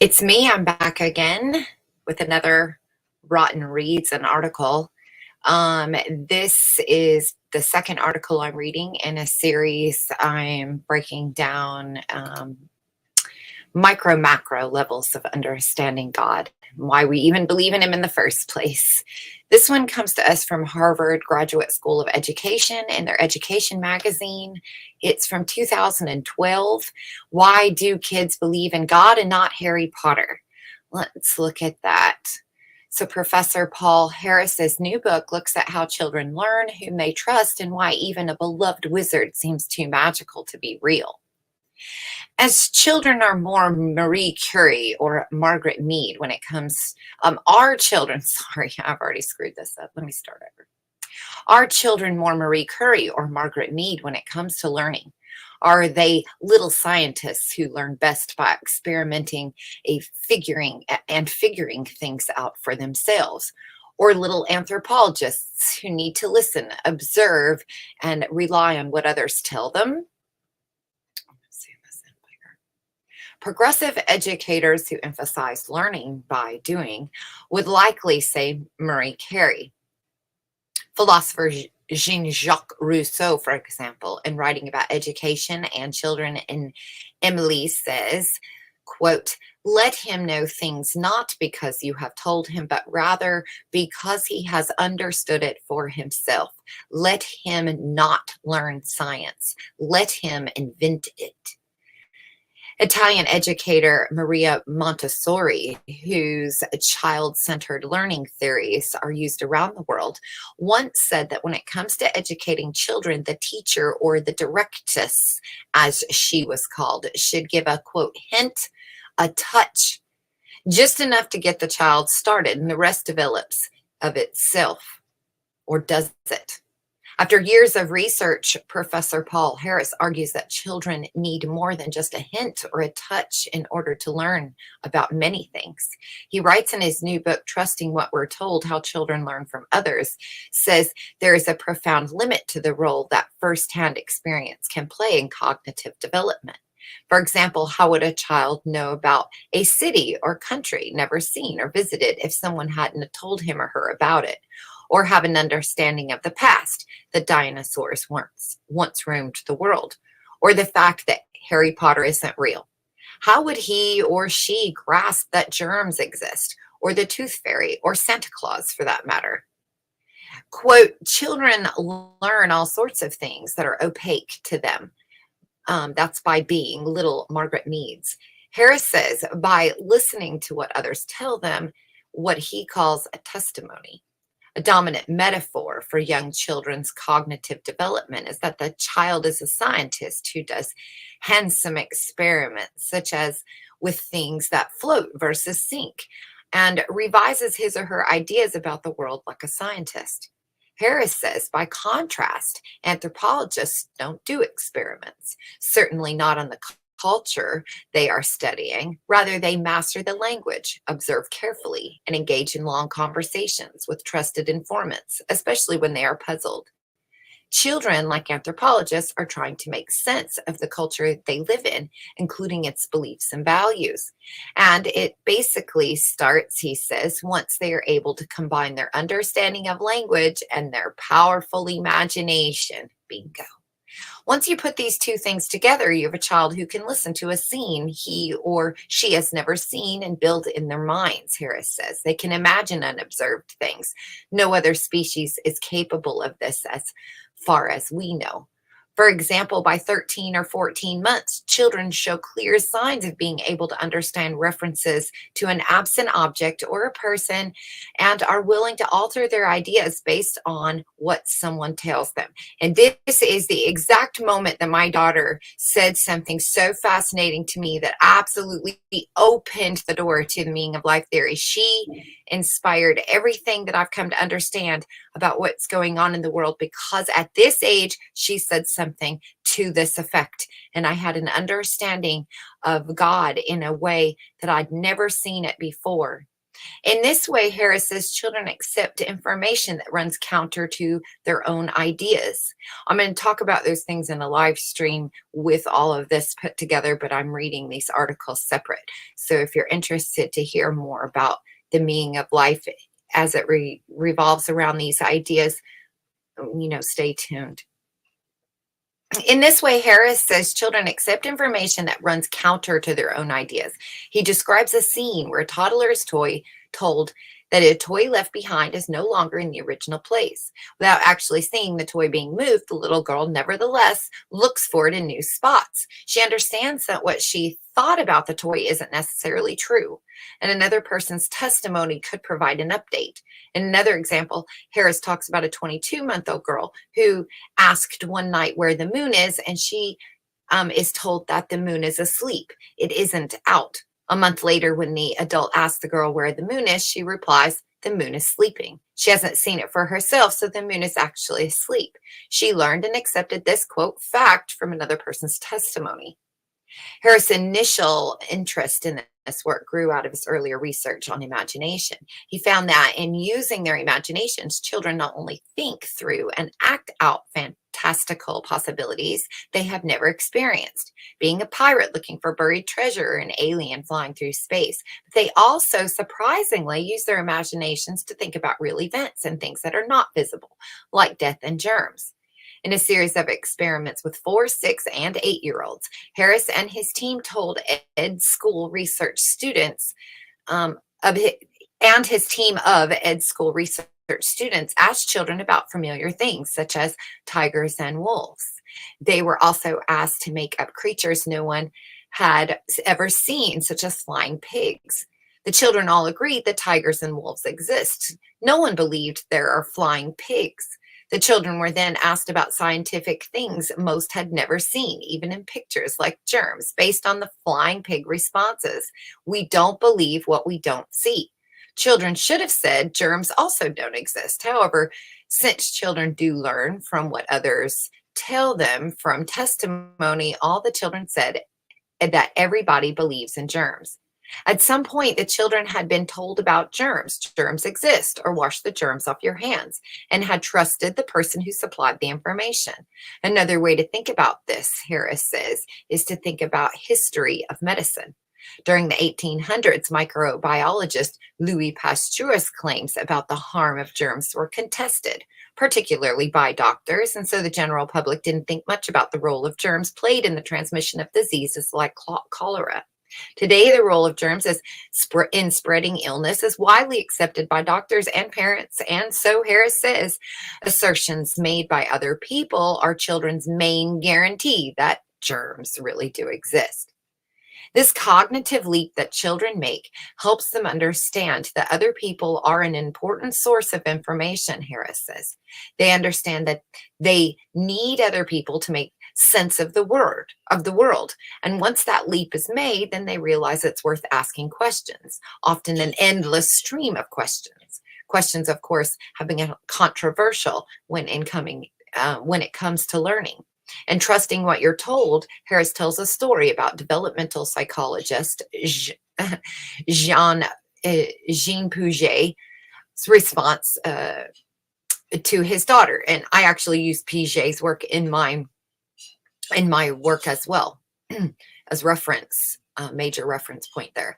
It's me. I'm back again with another Rotten Reads an article. This is the second article I'm reading in a series. I'm breaking down micro macro levels of understanding God, why we even believe in Him in the first place. This one comes to us from Harvard Graduate School of Education in their Education magazine. It's from 2012. Why do kids believe in God and not Harry Potter? Let's look at that. So, Professor Paul Harris's new book looks at how children learn, whom they trust, and why even a beloved wizard seems too magical to be real. As children are more Marie Curie or Margaret Mead when it comes, our children, sorry, I've already screwed this up. Let me start over. Are children more Marie Curie or Margaret Mead when it comes to learning? Are they little scientists who learn best by experimenting figuring things out for themselves? Or little anthropologists who need to listen, observe, and rely on what others tell them? Progressive educators who emphasize learning by doing would likely say Marie Curie. Philosopher Jean-Jacques Rousseau, for example, in writing about education and children in Emily says, quote, "Let him know things not because you have told him, but rather because he has understood it for himself. Let him not learn science. Let him invent it." Italian educator Maria Montessori, whose child-centered learning theories are used around the world, once said that when it comes to educating children, the teacher, or the directress, as she was called, should give a, quote, hint, a touch, just enough to get the child started, and the rest develops of itself. Or does it? After years of research, Professor Paul Harris argues that children need more than just a hint or a touch in order to learn about many things. He writes in his new book, Trusting What We're Told, How Children Learn from Others, says there is a profound limit to the role that firsthand experience can play in cognitive development. For example, how would a child know about a city or country never seen or visited if someone hadn't told him or her about it? Or have an understanding of the past, that dinosaurs once roamed the world, or the fact that Harry Potter isn't real? How would he or she grasp that germs exist, or the tooth fairy, or Santa Claus for that matter? Quote, children learn all sorts of things that are opaque to them. That's by being little Margaret Meads. Harris says by listening to what others tell them, what he calls a testimony. A dominant metaphor for young children's cognitive development is that the child is a scientist who does handsome experiments, such as with things that float versus sink, and revises his or her ideas about the world like a scientist. Harris says, by contrast, anthropologists don't do experiments, certainly not on the culture they are studying. Rather, they master the language, observe carefully, and engage in long conversations with trusted informants, especially when they are puzzled. Children, like anthropologists, are trying to make sense of the culture they live in, including its beliefs and values. And it basically starts, he says, once they are able to combine their understanding of language and their powerful imagination. Bingo. Once you put these two things together, you have a child who can listen to a scene he or she has never seen and build in their minds, Harris says. They can imagine unobserved things. No other species is capable of this as far as we know. For example, by 13 or 14 months, children show clear signs of being able to understand references to an absent object or a person and are willing to alter their ideas based on what someone tells them. And this is the exact moment that my daughter said something so fascinating to me that absolutely opened the door to the meaning of life theory. She inspired everything that I've come to understand about what's going on in the world, because at this age, she said something to this effect. And I had an understanding of God in a way that I'd never seen it before. In this way, Harris says children accept information that runs counter to their own ideas. I'm going to talk about those things in a live stream with all of this put together, but I'm reading these articles separate. So if you're interested to hear more about the meaning of life as it revolves around these ideas, stay tuned. In this way, Harris says children accept information that runs counter to their own ideas. He describes a scene where a toddler is told that a toy left behind is no longer in the original place. Without actually seeing the toy being moved, the little girl nevertheless looks for it in new spots. She understands that what she thought about the toy isn't necessarily true, and another person's testimony could provide an update. In another example, Harris talks about a 22-month-old girl who asked one night where the moon is, and she is told that the moon is asleep. It isn't out. A month later, when the adult asks the girl where the moon is, she replies, the moon is sleeping. She hasn't seen it for herself, so the moon is actually asleep. She learned and accepted this, quote, fact from another person's testimony. Harris' initial interest in this work grew out of his earlier research on imagination. He found that in using their imaginations, children not only think through and act out fantastical possibilities they have never experienced, being a pirate looking for buried treasure or an alien flying through space, but they also surprisingly use their imaginations to think about real events and things that are not visible, like death and germs. In a series of experiments with 4, 6, and 8-year-olds, Harris and his team told ed school research students and his team of ed school research students asked children about familiar things such as tigers and wolves. They were also asked to make up creatures no one had ever seen, such as flying pigs. The children all agreed that tigers and wolves exist. No one believed there are flying pigs. The children were then asked about scientific things most had never seen, even in pictures, like germs, based on the flying pig responses. We don't believe what we don't see. Children should have said germs also don't exist. However, since children do learn from what others tell them from testimony, all the children said that everybody believes in germs. At some point, the children had been told about germs. Germs exist, or wash the germs off your hands, and had trusted the person who supplied the information. Another way to think about this, Harris says, is to think about history of medicine. During the 1800s, microbiologist Louis Pasteur's claims about the harm of germs were contested, particularly by doctors, and so the general public didn't think much about the role of germs played in the transmission of diseases like cholera. Today, the role of germs in spreading illness is widely accepted by doctors and parents, and so Harris says assertions made by other people are children's main guarantee that germs really do exist. This cognitive leap that children make helps them understand that other people are an important source of information, Harris says. They understand that they need other people to make sense of the world. And once that leap is made, then they realize it's worth asking questions, often an endless stream of questions. Questions, of course, have been controversial when it comes to learning. And trusting what you're told, Harris tells a story about developmental psychologist Jean Piaget's response to his daughter. And I actually use Piaget's work in my work as well, as reference, major reference point there.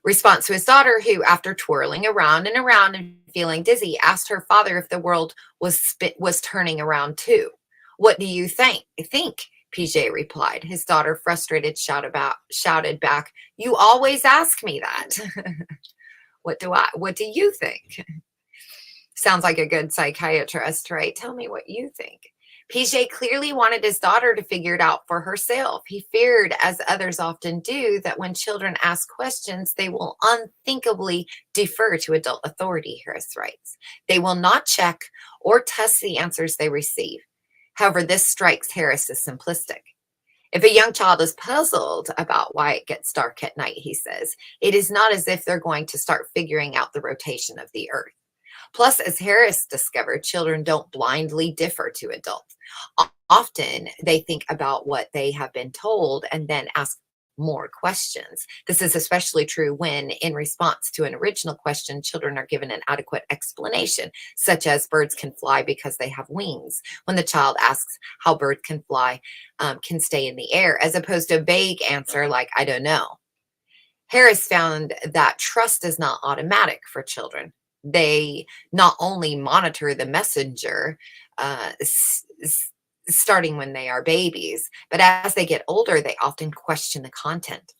Response to his daughter, who, after twirling around and around and feeling dizzy, asked her father if the world was turning around too. What do you think? Piaget replied. His daughter, frustrated, shouted back, "You always ask me that." What do you think? Sounds like a good psychiatrist, right? Tell me what you think. Piaget clearly wanted his daughter to figure it out for herself. He feared, as others often do, that when children ask questions, they will unthinkably defer to adult authority, Harris writes. They will not check or test the answers they receive. However, this strikes Harris as simplistic. If a young child is puzzled about why it gets dark at night, he says, it is not as if they're going to start figuring out the rotation of the earth. Plus, as Harris discovered, children don't blindly defer to adults. Often, they think about what they have been told and then ask more questions. This is especially true when, in response to an original question, children are given an adequate explanation, such as birds can fly because they have wings. When the child asks how birds can fly, can stay in the air, as opposed to a vague answer like, I don't know. Harris found that trust is not automatic for children. They not only monitor the messenger, starting when they are babies, but as they get older, they often question the content.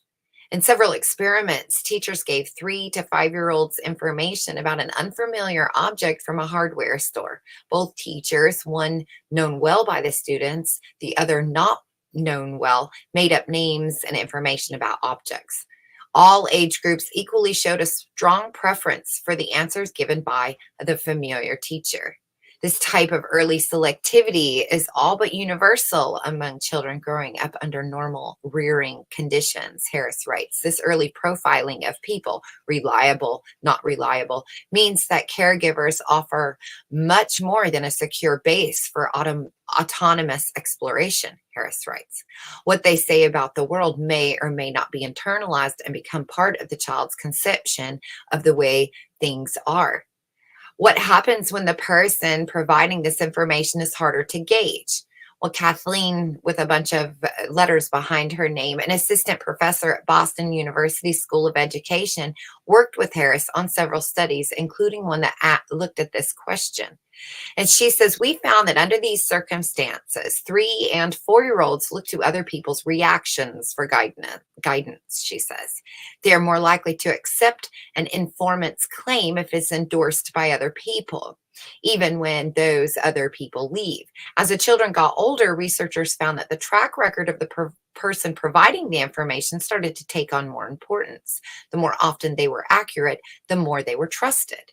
In several experiments, teachers gave 3 to 5-year-olds information about an unfamiliar object from a hardware store. Both teachers, one known well by the students, the other not known well, made up names and information about objects. All age groups equally showed a strong preference for the answers given by the familiar teacher. This type of early selectivity is all but universal among children growing up under normal rearing conditions, Harris writes. This early profiling of people, reliable, not reliable, means that caregivers offer much more than a secure base for autonomous exploration, Harris writes. What they say about the world may or may not be internalized and become part of the child's conception of the way things are. What happens when the person providing this information is harder to gauge? Well, Kathleen, with a bunch of letters behind her name, an assistant professor at Boston University School of Education, worked with Harris on several studies, including one that looked at this question. And she says, we found that under these circumstances, 3 and 4-year-olds look to other people's reactions for guidance, she says. They are more likely to accept an informant's claim if it's endorsed by other people, even when those other people leave. As the children got older, researchers found that the track record of the person providing the information started to take on more importance. The more often they were accurate, the more they were trusted.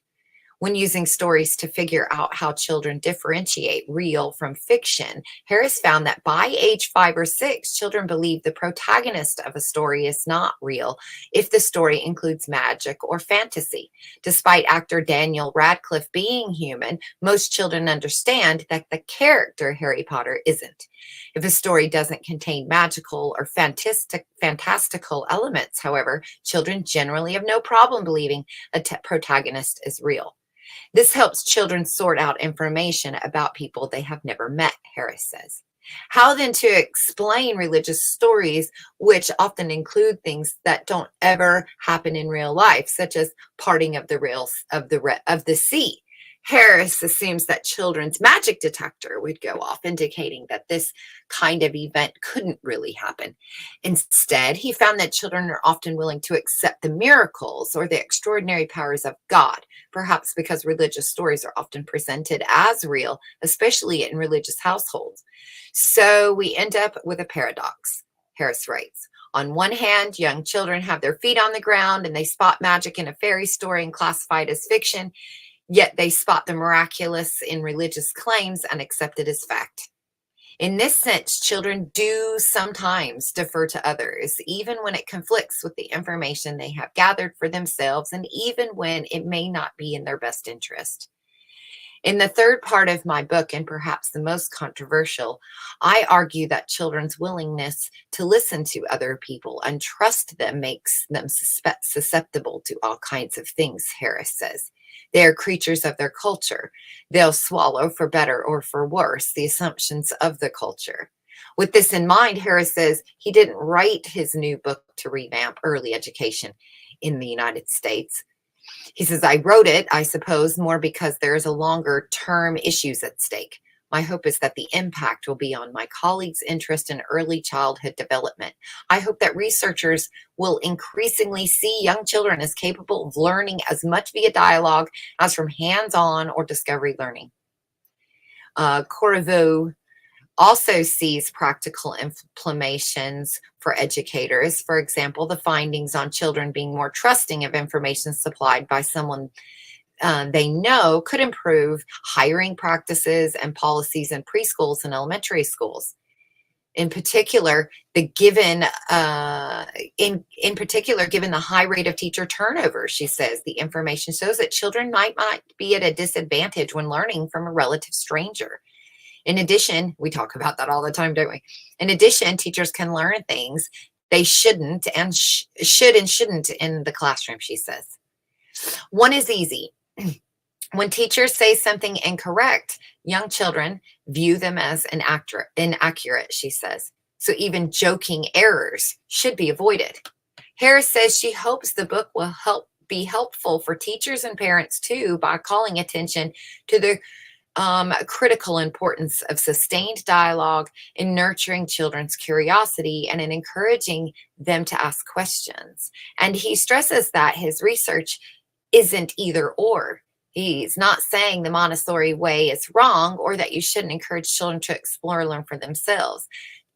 When using stories to figure out how children differentiate real from fiction, Harris found that by age 5 or 6, children believe the protagonist of a story is not real if the story includes magic or fantasy. Despite actor Daniel Radcliffe being human, most children understand that the character Harry Potter isn't. If a story doesn't contain magical or fantastical elements, however, children generally have no problem believing a protagonist is real. This helps children sort out information about people they have never met, Harris says. How then to explain religious stories, which often include things that don't ever happen in real life, such as parting of the sea? Harris assumes that children's magic detector would go off, indicating that this kind of event couldn't really happen. Instead, he found that children are often willing to accept the miracles or the extraordinary powers of God, perhaps because religious stories are often presented as real, especially in religious households. So we end up with a paradox, Harris writes. On one hand, young children have their feet on the ground and they spot magic in a fairy story and classify it as fiction. Yet they spot the miraculous in religious claims and accept it as fact. In this sense, children do sometimes defer to others, even when it conflicts with the information they have gathered for themselves, and even when it may not be in their best interest. In the third part of my book, and perhaps the most controversial, I argue that children's willingness to listen to other people and trust them makes them susceptible to all kinds of things, Harris says. They are creatures of their culture. They'll swallow, for better or for worse, the assumptions of the culture. With this in mind, Harris says he didn't write his new book to revamp early education in the United States. He says, I wrote it, I suppose, more because there's a longer term issues at stake. My hope is that the impact will be on my colleagues' interest in early childhood development. I hope that researchers will increasingly see young children as capable of learning as much via dialogue as from hands-on or discovery learning. Corriveau also sees practical implications for educators. For example, the findings on children being more trusting of information supplied by someone they know could improve hiring practices and policies in preschools and elementary schools. In particular, given the high rate of teacher turnover, she says, the information shows that children might be at a disadvantage when learning from a relative stranger. In addition, we talk about that all the time, don't we? In addition, teachers can learn things they shouldn't and should and shouldn't in the classroom, she says. One is easy. When teachers say something incorrect, young children view them as inaccurate, she says. So even joking errors should be avoided. Harris says she hopes the book will be helpful for teachers and parents too by calling attention to the critical importance of sustained dialogue in nurturing children's curiosity and in encouraging them to ask questions. And he stresses that his research isn't either or. He's not saying the Montessori way is wrong or that you shouldn't encourage children to explore and learn for themselves.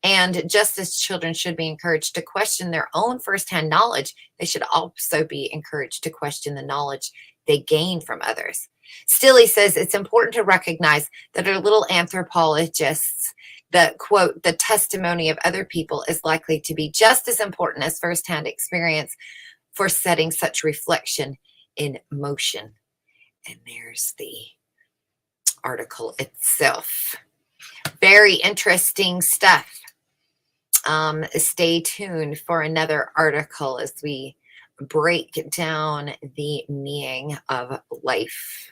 And just as children should be encouraged to question their own firsthand knowledge, they should also be encouraged to question the knowledge they gain from others. Still, he says it's important to recognize that our little anthropologists, the quote, the testimony of other people is likely to be just as important as firsthand experience for setting such reflection in motion. And there's the article itself. Very interesting stuff. Stay tuned for another article as we break down the meaning of life.